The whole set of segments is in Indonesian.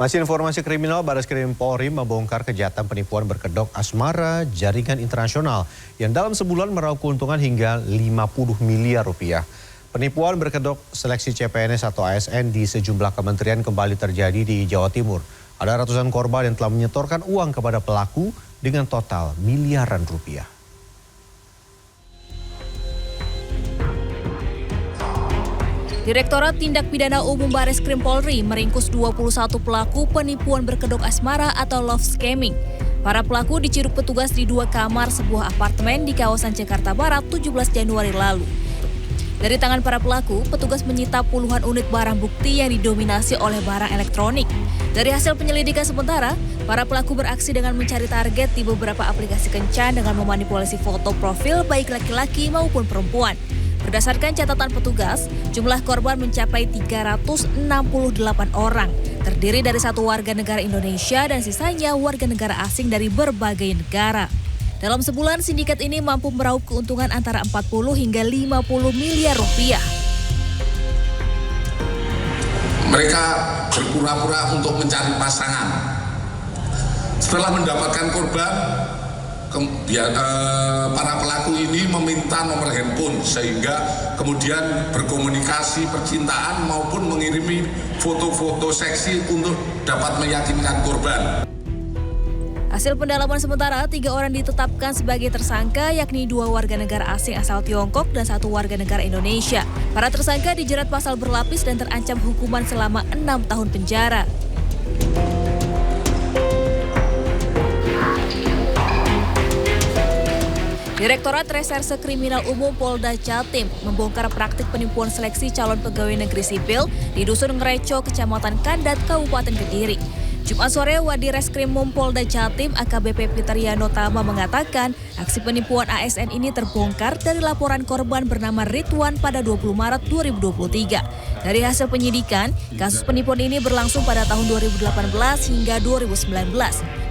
Masih informasi kriminal, Barreskrim Polri membongkar kejahatan penipuan berkedok asmara jaringan internasional yang dalam sebulan meraup keuntungan hingga 50 miliar rupiah. Penipuan berkedok seleksi CPNS atau ASN di sejumlah kementerian kembali terjadi di Jawa Timur. Ada ratusan korban yang telah menyetorkan uang kepada pelaku dengan total miliaran rupiah. Direktorat Tindak Pidana Umum Barreskrim Polri meringkus 21 pelaku penipuan berkedok asmara atau love scamming. Para pelaku diciduk petugas di 2 kamar sebuah apartemen di kawasan Jakarta Barat 17 Januari lalu. Dari tangan para pelaku, petugas menyita puluhan unit barang bukti yang didominasi oleh barang elektronik. Dari hasil penyelidikan sementara, para pelaku beraksi dengan mencari target di beberapa aplikasi kencan dengan memanipulasi foto profil baik laki-laki maupun perempuan. Berdasarkan catatan petugas, jumlah korban mencapai 368 orang, terdiri dari 1 warga negara Indonesia dan sisanya warga negara asing dari berbagai negara. Dalam sebulan, sindikat ini mampu meraup keuntungan antara 40 hingga 50 miliar rupiah. Mereka berpura-pura untuk mencari pasangan. Setelah mendapatkan korban, para pelaku ini meminta nomor handphone sehingga kemudian berkomunikasi percintaan maupun mengirimi foto-foto seksi untuk dapat meyakinkan korban. Hasil pendalaman sementara, 3 orang ditetapkan sebagai tersangka, yakni 2 warga negara asing asal Tiongkok dan 1 warga negara Indonesia. Para tersangka dijerat pasal berlapis dan terancam hukuman selama 6 tahun penjara. Direktorat Reserse Kriminal Umum Polda Jatim membongkar praktik penipuan seleksi calon pegawai negeri sipil di Dusun Ngreco, Kecamatan Kandat, Kabupaten Kediri. Jumat sore, Wadireskrimum Polda Jatim AKBP Peter Yanotama mengatakan aksi penipuan ASN ini terbongkar dari laporan korban bernama Ridwan pada 20 Maret 2023. Dari hasil penyidikan, kasus penipuan ini berlangsung pada tahun 2018 hingga 2019.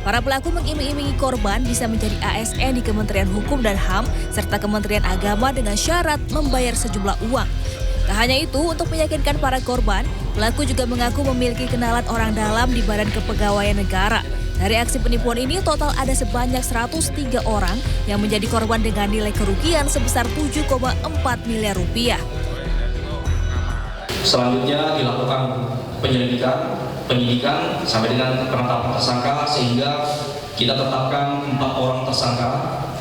Para pelaku mengiming-imingi korban bisa menjadi ASN di Kementerian Hukum dan HAM serta Kementerian Agama dengan syarat membayar sejumlah uang. Tak hanya itu, untuk meyakinkan para korban, pelaku juga mengaku memiliki kenalan orang dalam di Badan Kepegawaian Negara. Dari aksi penipuan ini, total ada sebanyak 103 orang yang menjadi korban dengan nilai kerugian sebesar 7,4 miliar rupiah. Selanjutnya dilakukan penyidikan sampai dengan penetapan tersangka sehingga kita tetapkan 4 orang tersangka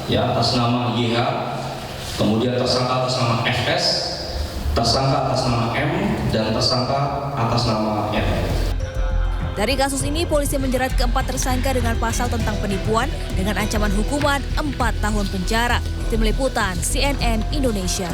ya atas nama YH, kemudian tersangka atas nama FS, tersangka atas nama M, dan tersangka atas nama N. Dari kasus ini, polisi menjerat keempat tersangka dengan pasal tentang penipuan dengan ancaman hukuman 4 tahun penjara. Tim Liputan CNN Indonesia.